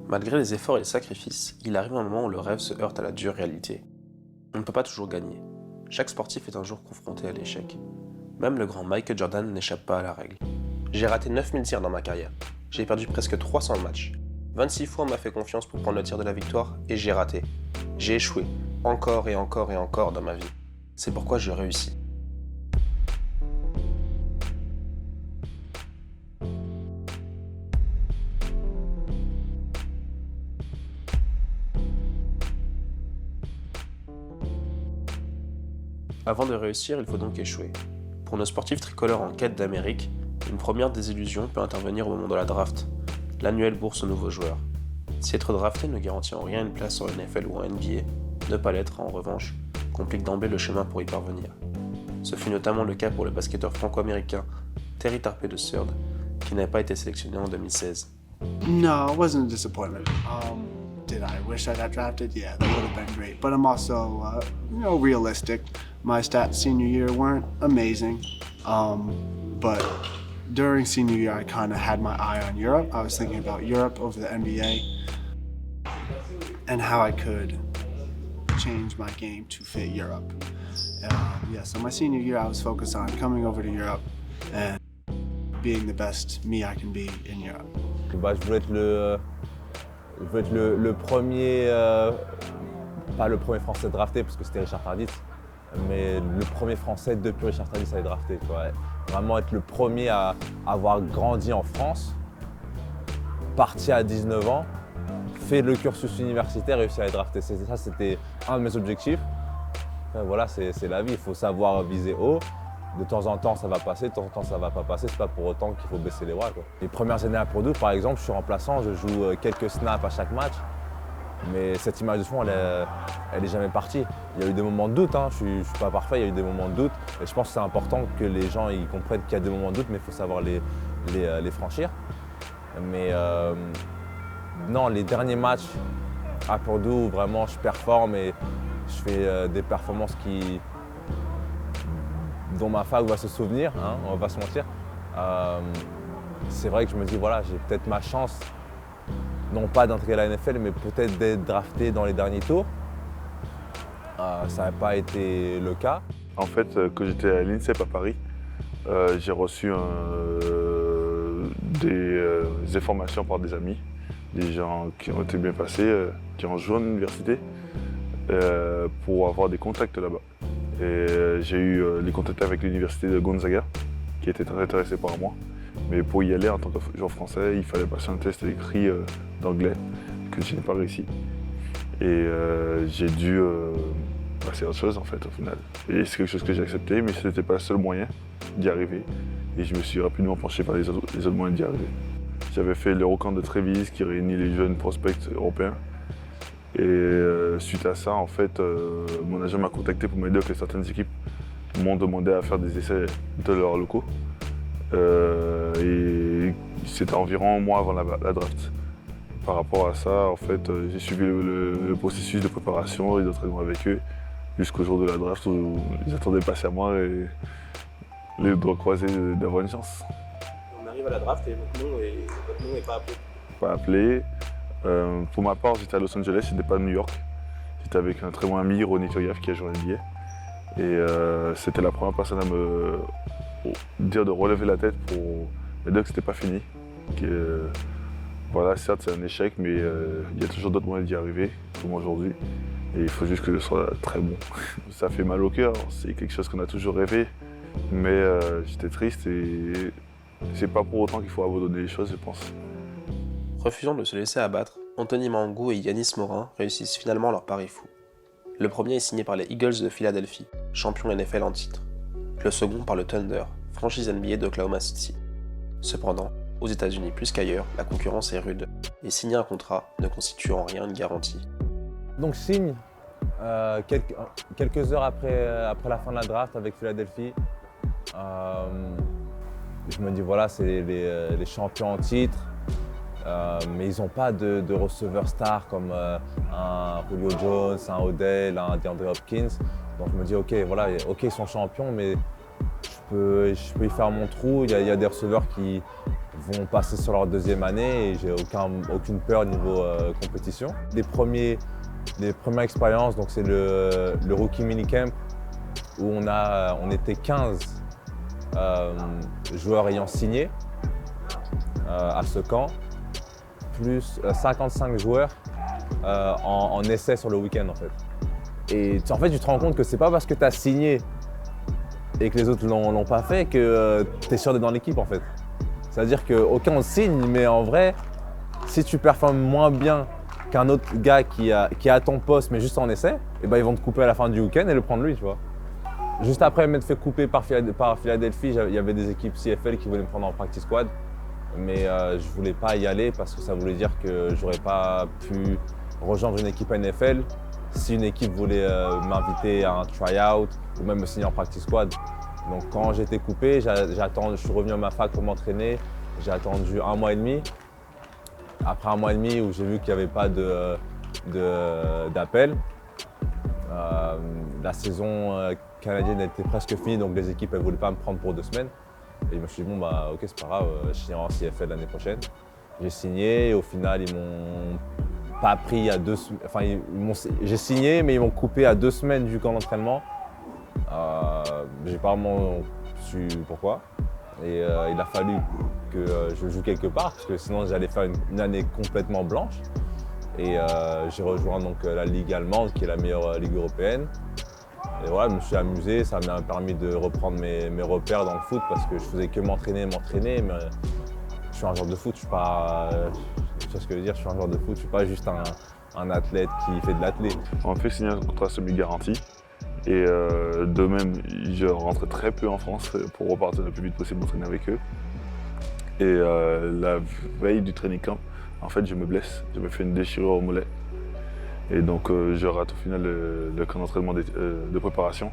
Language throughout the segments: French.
Malgré les efforts et les sacrifices, il arrive un moment où le rêve se heurte à la dure réalité. On ne peut pas toujours gagner. Chaque sportif est un jour confronté à l'échec. Même le grand Michael Jordan n'échappe pas à la règle. J'ai raté 9000 tirs dans ma carrière. J'ai perdu presque 300 matchs. 26 fois on m'a fait confiance pour prendre le tir de la victoire et j'ai raté. J'ai échoué, encore et encore et encore dans ma vie. C'est pourquoi je réussis. Avant de réussir, il faut donc échouer. Pour nos sportifs tricolores en quête d'Amérique, une première désillusion peut intervenir au moment de la draft, l'annuelle bourse aux nouveaux joueurs. Si être drafté ne garantit en rien une place en NFL ou en NBA, ne pas l'être, en revanche, complique d'emblée le chemin pour y parvenir. Ce fut notamment le cas pour le basketteur franco-américain Terry Tarpey III, qui n'avait pas été sélectionné en 2016. No, it wasn't a disappointment. Did I wish I got drafted? Yeah, that would have been great. But I'm also, realistic. My stats senior year weren't amazing, but during senior year, I kind of had my eye on Europe. I was thinking about Europe over the NBA and how I could change my game to fit Europe. So my senior year, I was focused on coming over to Europe and being the best me I can be in Europe. Je veux être le premier, pas le premier français drafté parce que c'était Richard Tardis, mais le premier français depuis Richard Tardis à être drafté. Vraiment être le premier à avoir grandi en France, parti à 19 ans, fait le cursus universitaire et réussi à être drafté. Ça, c'était un de mes objectifs. Voilà, c'est la vie, il faut savoir viser haut. De temps en temps, ça va passer, de temps en temps, ça va pas passer. C'est pas pour autant qu'il faut baisser les bras, quoi. Les premières années à Purdue, par exemple, je suis remplaçant, je joue quelques snaps à chaque match. Mais cette image de fond, elle est jamais partie. Il y a eu des moments de doute, hein. Je suis pas parfait, il y a eu des moments de doute. Et je pense que c'est important que les gens ils comprennent qu'il y a des moments de doute, mais il faut savoir les franchir. Mais non, les derniers matchs à Purdue où vraiment je performe et je fais des performances dont ma fac va se souvenir, hein, on va pas se mentir. C'est vrai que je me dis, voilà, j'ai peut-être ma chance, non pas d'intégrer la NFL, mais peut-être d'être drafté dans les derniers tours. Ça n'a pas été le cas. En fait, quand j'étais à l'INSEP à Paris, j'ai reçu des informations par des amis, des gens qui ont été bien passés, qui ont joué en université, pour avoir des contacts là-bas. Et j'ai eu les contacts avec l'université de Gonzaga, qui était très intéressée par moi. Mais pour y aller en tant que joueur français, il fallait passer un test écrit d'anglais, que je n'ai pas réussi. Et j'ai dû passer à autre chose en fait au final. Et c'est quelque chose que j'ai accepté, mais ce n'était pas le seul moyen d'y arriver. Et je me suis rapidement penché vers les autres moyens d'y arriver. J'avais fait l'Eurocamp de Trévise qui réunit les jeunes prospects européens. Et suite à ça, en fait, mon agent m'a contacté pour m'aider que certaines équipes m'ont demandé à faire des essais de leurs locaux. Et c'était environ un mois avant la draft. Par rapport à ça, en fait, j'ai suivi le processus de préparation et d'entraînement avec eux jusqu'au jour de la draft où ils attendaient patiemment et les doigts croisés d'avoir une chance. On arrive à la draft et votre nom n'est pas appelé. Pas appelé. Pour ma part, j'étais à Los Angeles, j'étais pas à New York. J'étais avec un très bon ami, Ronny Turiaf, qui a joué en NBA. Et c'était la première personne à me dire de relever la tête pour me dire que c'était pas fini. Voilà, certes, c'est un échec, mais il y a toujours d'autres moyens d'y arriver, comme aujourd'hui. Et il faut juste que je sois très bon. Ça fait mal au cœur, c'est quelque chose qu'on a toujours rêvé. Mais j'étais triste et c'est pas pour autant qu'il faut abandonner les choses, je pense. Refusant de se laisser abattre, Anthony Mangou et Yanis Morin réussissent finalement leur pari fou. Le premier est signé par les Eagles de Philadelphie, champion NFL en titre. Le second par le Thunder, franchise NBA d'Oklahoma City. Cependant, aux États-Unis plus qu'ailleurs, la concurrence est rude, et signer un contrat ne constitue en rien une garantie. Donc je signe quelques heures après la fin de la draft avec Philadelphie. Je me dis voilà, c'est les champions en titre. Mais ils n'ont pas de receveurs stars comme un Julio Jones, un Odell, un DeAndre Hopkins. Donc je me dis ok, voilà, ok ils sont champions, mais je peux y faire mon trou. Il y a des receveurs qui vont passer sur leur deuxième année et j'ai aucune peur niveau compétition. Les premières expériences, donc c'est le rookie minicamp où on était 15 joueurs ayant signé à ce camp, plus 55 joueurs en essai sur le week-end en fait. Et en fait, tu te rends compte que c'est pas parce que tu as signé et que les autres l'ont pas fait que tu es sûr d'être dans l'équipe en fait. C'est-à-dire qu'aucun signe, mais en vrai, si tu performes moins bien qu'un autre gars qui est à ton poste mais juste en essai, et ben ils vont te couper à la fin du week-end et le prendre lui, tu vois. Juste après m'être fait couper par Philadelphie, il y avait des équipes CFL qui voulaient me prendre en practice squad, mais je voulais pas y aller parce que ça voulait dire que j'aurais pas pu rejoindre une équipe NFL si une équipe voulait m'inviter à un try-out ou même me signer en practice squad. Donc quand j'ai été coupé, je suis revenu à ma fac pour m'entraîner. J'ai attendu 1 mois et demi. Après 1 mois et demi où j'ai vu qu'il n'y avait pas d'appel, la saison canadienne était presque finie, donc les équipes ne voulaient pas me prendre pour 2 semaines. Et je me suis dit, bon bah ok, c'est pas grave, je signe en CFL l'année prochaine. J'ai signé et au final ils m'ont pas pris à 2 semaines. Enfin, j'ai signé mais ils m'ont coupé à 2 semaines du camp d'entraînement. J'ai pas vraiment su pourquoi. Et il a fallu que je joue quelque part parce que sinon j'allais faire une année complètement blanche. Et j'ai rejoint donc la ligue allemande qui est la meilleure ligue européenne. Et voilà, je me suis amusé, ça m'a permis de reprendre mes repères dans le foot parce que je faisais que m'entraîner, mais je suis un joueur de foot, je suis pas, tu sais ce que je veux dire, je suis un joueur de foot, je suis pas juste un athlète qui fait de l'athlète. On m'a fait signer un contrat semi-garanti et de même, je rentrais très peu en France pour repartir le plus vite possible m'entraîner avec eux. Et la veille du training camp, en fait, je me blesse, je me fais une déchirure au mollet. Et donc je rate au final le camp d'entraînement de préparation.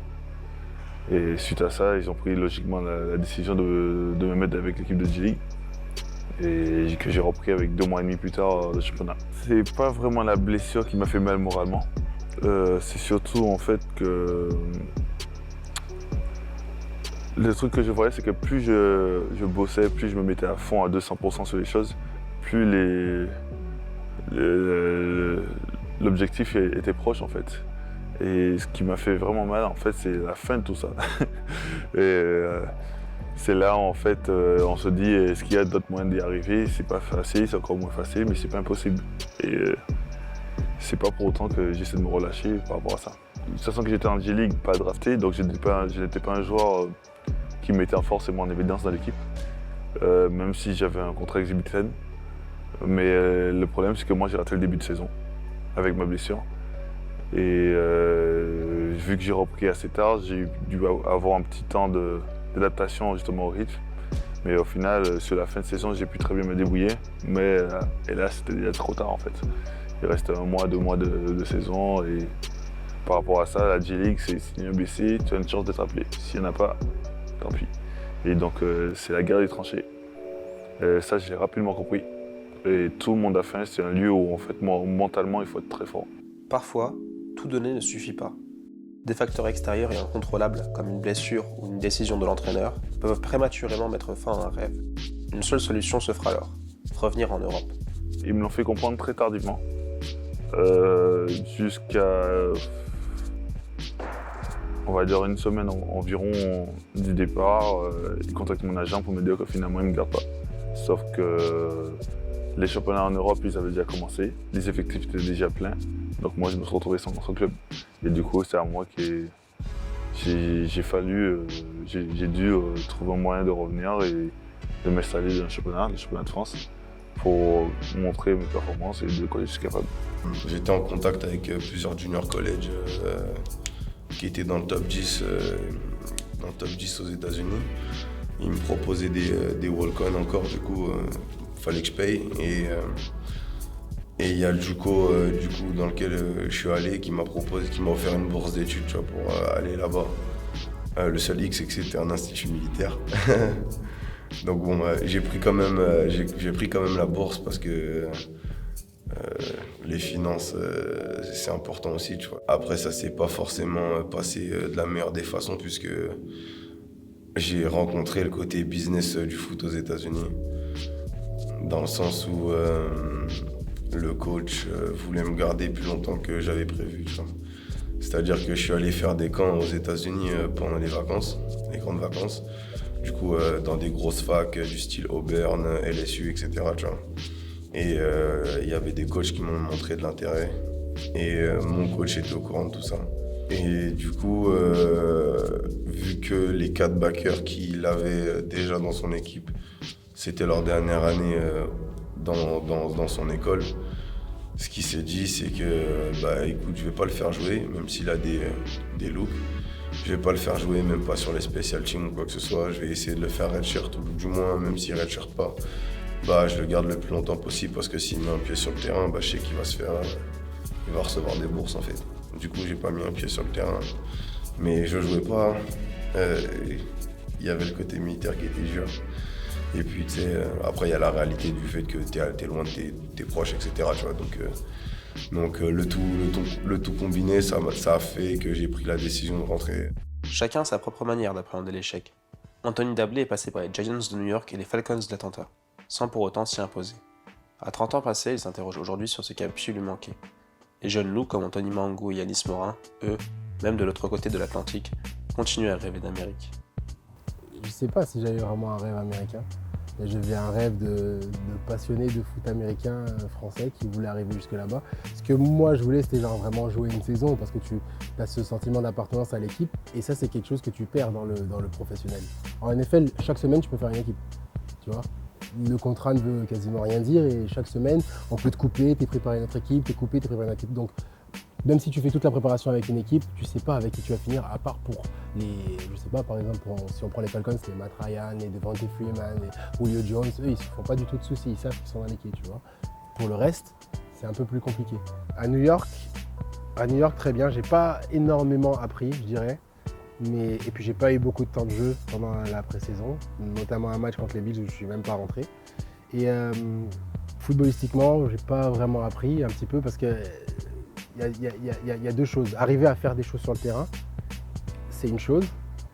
Et suite à ça, ils ont pris logiquement la décision de me mettre avec l'équipe de G-League. Et que j'ai repris avec 2 mois et demi plus tard le championnat. C'est pas vraiment la blessure qui m'a fait mal moralement. C'est surtout en fait que le truc que je voyais, c'est que plus je bossais, plus je me mettais à fond à 200% sur les choses, plus l'objectif était proche en fait. Et ce qui m'a fait vraiment mal en fait, c'est la fin de tout ça. C'est là en fait, on se dit, est-ce qu'il y a d'autres moyens d'y arriver? C'est pas facile, c'est encore moins facile, mais c'est pas impossible. Et c'est pas pour autant que j'essaie de me relâcher par rapport à ça. Sachant que j'étais en G-League, pas drafté, donc je n'étais pas un joueur qui mettait forcément en évidence dans l'équipe, même si j'avais un contrat exhibition. Mais le problème, c'est que moi, j'ai raté le début de saison avec ma blessure. Et vu que j'ai repris assez tard, j'ai dû avoir un petit temps d'adaptation justement au rythme. Mais au final, sur la fin de saison, j'ai pu très bien me débrouiller. Mais hélas, c'était déjà trop tard en fait. Il reste 1 mois, 2 mois de saison. Et par rapport à ça, la G-League, c'est si tu es blessé, tu as une chance d'être appelé. S'il n'y en a pas, tant pis. Et donc, c'est la guerre des tranchées. Ça, je l'ai rapidement compris. Et tout le monde a faim. C'est un lieu où, en fait, mentalement, il faut être très fort. Parfois, tout donner ne suffit pas. Des facteurs extérieurs et incontrôlables, comme une blessure ou une décision de l'entraîneur, peuvent prématurément mettre fin à un rêve. Une seule solution se fera alors, revenir en Europe. Ils me l'ont fait comprendre très tardivement, jusqu'à, on va dire, 1 semaine environ du départ. Ils contactent mon agent pour me dire que finalement, ils ne me gardent pas. Sauf que les championnats en Europe, ils avaient déjà commencé, les effectifs étaient déjà pleins. Donc moi, je me suis retrouvé sans club. Et du coup, c'est à moi que j'ai dû trouver un moyen de revenir et de m'installer dans le championnat de France, pour montrer mes performances et de quoi je suis capable. J'étais en contact avec plusieurs junior college qui étaient dans le top 10, aux États-Unis. Ils me proposaient des walk-on encore, du coup, fallait que je paye. Et il y a le JUCO dans lequel je suis allé qui m'a offert une bourse d'études, tu vois, pour aller là-bas. Le seul hic, c'est que c'était un institut militaire. Donc bon, j'ai pris quand même la bourse parce que les finances, c'est important aussi, tu vois. Après, ça s'est pas forcément passé de la meilleure des façons puisque j'ai rencontré le côté business du foot aux États-Unis. dans le sens où le coach voulait me garder plus longtemps que j'avais prévu. Tu vois. C'est-à-dire que je suis allé faire des camps aux États-Unis pendant les vacances, les grandes vacances. Du coup, dans des grosses facs du style Auburn, LSU, etc. Tu vois. Et il y avait des coachs qui m'ont montré de l'intérêt. Et mon coach était au courant de tout ça. Et du coup, vu que les 4 backers qu'il avait déjà dans son équipe, c'était leur dernière année dans son école, ce qu'il s'est dit, c'est que, bah écoute, je vais pas le faire jouer, même s'il a des looks. Je vais pas le faire jouer, même pas sur les special teams ou quoi que ce soit. Je vais essayer de le faire redshirt, ou du moins, même s'il redshirt pas, bah je le garde le plus longtemps possible parce que s'il met un pied sur le terrain, bah je sais qu'il va se faire, il va recevoir des bourses en fait. Du coup, j'ai pas mis un pied sur le terrain, mais je jouais pas. Il y avait le côté militaire qui était dur. Et puis, tu sais, après, il y a la réalité du fait que t'es loin de tes proches, etc. Tu vois, donc le tout combiné, ça a fait que j'ai pris la décision de rentrer. Chacun a sa propre manière d'appréhender l'échec. Anthony Dablé est passé par les Giants de New York et les Falcons d'Atlanta, sans pour autant s'y imposer. À 30 ans passés, il s'interroge aujourd'hui sur ce qui a pu lui manquer. Les jeunes loups comme Anthony Mango et Yanis Morin, eux, même de l'autre côté de l'Atlantique, continuent à rêver d'Amérique. Je sais pas si j'avais vraiment un rêve américain. J'avais un rêve de passionné de foot américain français qui voulait arriver jusque là-bas. Ce que moi je voulais, c'était genre vraiment jouer une saison parce que tu as ce sentiment d'appartenance à l'équipe et ça c'est quelque chose que tu perds dans le professionnel. En NFL, chaque semaine tu peux faire une équipe, tu vois. Le contrat ne veut quasiment rien dire et chaque semaine on peut te couper, t'es préparé notre équipe, t'es coupé, t'es préparé notre équipe. Donc même si tu fais toute la préparation avec une équipe, tu sais pas avec qui tu vas finir, à part pour je sais pas, par exemple, si on prend les Falcons, les Matt Ryan, les Devontae Freeman, les Julio Jones, eux, ils se font pas du tout de soucis, ils savent qu'ils sont dans l'équipe, tu vois. Pour le reste, c'est un peu plus compliqué. À New York, très bien, j'ai pas énormément appris, je dirais. Et puis j'ai pas eu beaucoup de temps de jeu pendant la pré-saison, notamment un match contre les Bills où je suis même pas rentré. Et footballistiquement, j'ai pas vraiment appris un petit peu parce que il y a deux choses. Arriver à faire des choses sur le terrain, c'est une chose.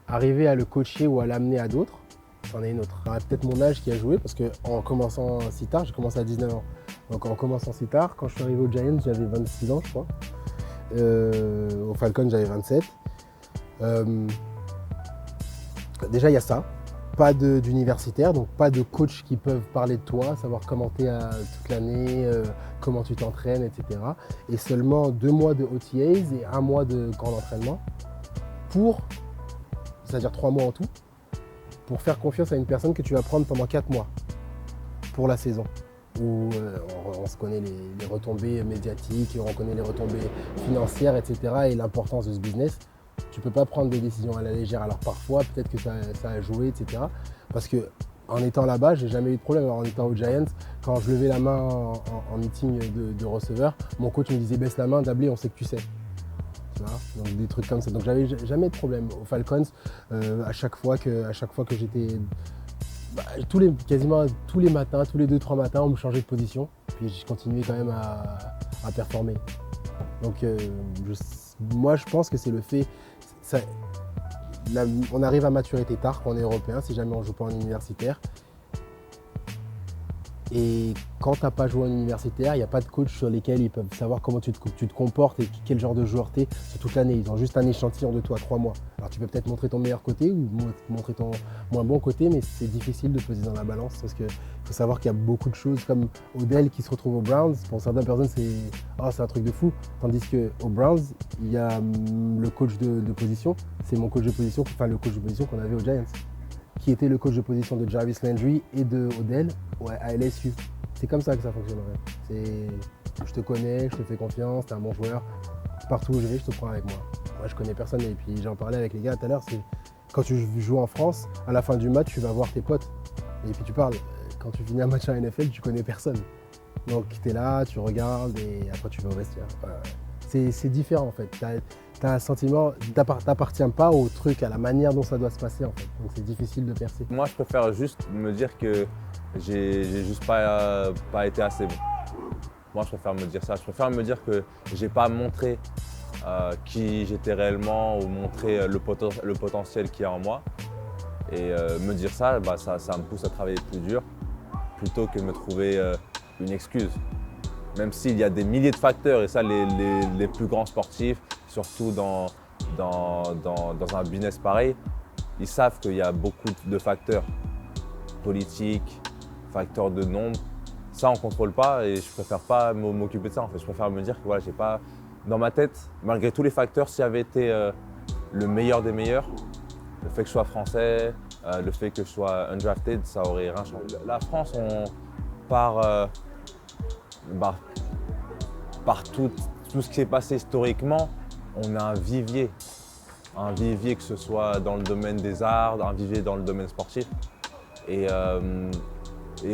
Arriver à le coacher ou à l'amener à d'autres, c'en est une autre. C'est peut-être mon âge qui a joué parce qu'en commençant si tard, j'ai commencé à 19 ans. Donc en commençant si tard, quand je suis arrivé aux Giants, j'avais 26 ans je crois. Au Falcon, j'avais 27. Déjà, il y a ça. Pas d'universitaire, donc pas de coach qui peuvent parler de toi, savoir comment tu es toute l'année, comment tu t'entraînes, etc. Et seulement 2 mois de OTAs et 1 mois de camp d'entraînement c'est-à-dire 3 mois en tout, pour faire confiance à une personne que tu vas prendre pendant 4 mois pour la saison. Où on se connaît les retombées médiatiques, on connaît les retombées financières, etc. et l'importance de ce business. Tu ne peux pas prendre des décisions à la légère. Alors parfois, peut-être que ça a joué, etc. Parce qu'en étant là-bas, j'ai jamais eu de problème. Alors, en étant aux Giants, quand je levais la main en meeting de receveur, mon coach me disait « baisse la main, Dablé, on sait que tu sais ». Tu vois, donc des trucs comme ça. Donc j'avais jamais de problème. Aux Falcons, à chaque fois que j'étais... quasiment tous les matins, tous les 2-3 matins, on me changeait de position. Puis je continuais quand même à performer. Donc moi, je pense que c'est le fait... on arrive à maturité tard quand on est européen, si jamais on ne joue pas en universitaire. Et quand tu n'as pas joué en universitaire, il n'y a pas de coach sur lesquels ils peuvent savoir comment tu te comportes et quel genre de joueur tu es sur toute l'année. Ils ont juste un échantillon de toi, 3 mois. Alors tu peux peut-être montrer ton meilleur côté ou montrer ton moins bon côté, mais c'est difficile de peser dans la balance parce qu'il faut savoir qu'il y a beaucoup de choses comme Odell qui se retrouve aux Browns. Pour certaines personnes, c'est un truc de fou. Tandis qu'aux Browns, il y a le coach de position. C'est mon coach de position, enfin le coach de position qu'on avait aux Giants, qui était le coach de position de Jarvis Landry et de Odell à LSU. C'est comme ça que ça fonctionnerait. Je te connais, je te fais confiance, t'es un bon joueur. Partout où je vais, je te prends avec moi. Moi, je connais personne et puis j'en parlais avec les gars tout à l'heure, c'est quand tu joues en France, à la fin du match, tu vas voir tes potes. Et puis tu parles. Quand tu finis un match en NFL, tu connais personne. Donc tu es là, tu regardes et après tu vas au vestiaire. C'est différent en fait. T'as un sentiment, t'appartiens pas au truc, à la manière dont ça doit se passer en fait. Donc c'est difficile de percer. Moi, je préfère juste me dire que j'ai juste pas été assez bon. Moi, je préfère me dire ça. Je préfère me dire que j'ai pas montré qui j'étais réellement ou montrer le potentiel qu'il y a en moi. Et me dire ça, ça me pousse à travailler plus dur plutôt que de me trouver une excuse. Même s'il y a des milliers de facteurs, et ça les plus grands sportifs, surtout dans un business pareil, ils savent qu'il y a beaucoup de facteurs politiques, facteurs de nombre. Ça, on ne contrôle pas et je préfère pas m'occuper de ça. En fait. Je préfère me dire que voilà, j'ai pas dans ma tête, malgré tous les facteurs, si j'avais été le meilleur des meilleurs, le fait que je sois français, le fait que je sois undrafted, ça aurait rien changé. La France, par tout ce qui s'est passé historiquement, on a un vivier que ce soit dans le domaine des arts, un vivier dans le domaine sportif. Et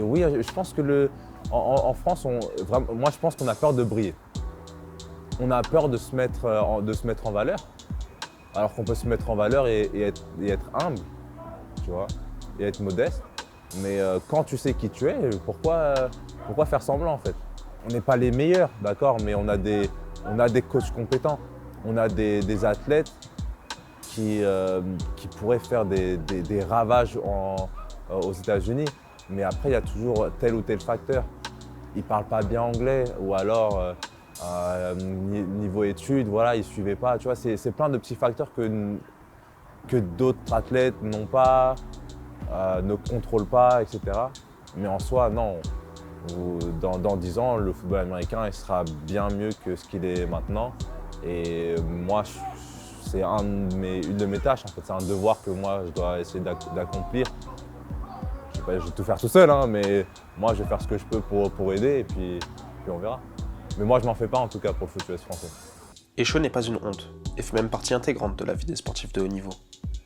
oui, je pense que en France, moi je pense qu'on a peur de briller. On a peur de se mettre en valeur, alors qu'on peut se mettre en valeur et être humble, tu vois, et être modeste. Mais quand tu sais qui tu es, pourquoi faire semblant en fait? On n'est pas les meilleurs, d'accord, mais on a des coachs compétents, on a des athlètes qui pourraient faire des ravages aux États-Unis. Mais après, il y a toujours tel ou tel facteur. Ils ne parlent pas bien anglais ou alors niveau études, voilà, ils ne suivaient pas. Tu vois, c'est plein de petits facteurs que d'autres athlètes n'ont pas, ne contrôlent pas, etc. Mais en soi, non. Dans 10 ans, le football américain il sera bien mieux que ce qu'il est maintenant. Et moi, c'est une de mes tâches, en fait. C'est un devoir que moi, je dois essayer d'accomplir. Je vais tout faire tout seul, hein, mais moi, je vais faire ce que je peux pour aider et puis on verra. Mais moi, je m'en fais pas, en tout cas, pour le foot US français. Échouer n'est pas une honte, et fait même partie intégrante de la vie des sportifs de haut niveau.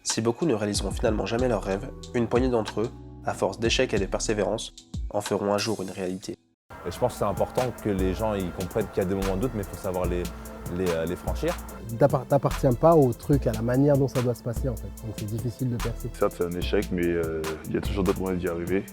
Si beaucoup ne réaliseront finalement jamais leurs rêves, une poignée d'entre eux, à force d'échecs et de persévérance, en feront un jour une réalité. Et je pense que c'est important que les gens ils comprennent qu'il y a des moments de doute, mais il faut savoir les franchir. T'appartiens pas au truc, à la manière dont ça doit se passer en fait. Donc c'est difficile de percer. Certes, c'est un échec, mais il y a toujours d'autres moyens d'y arriver.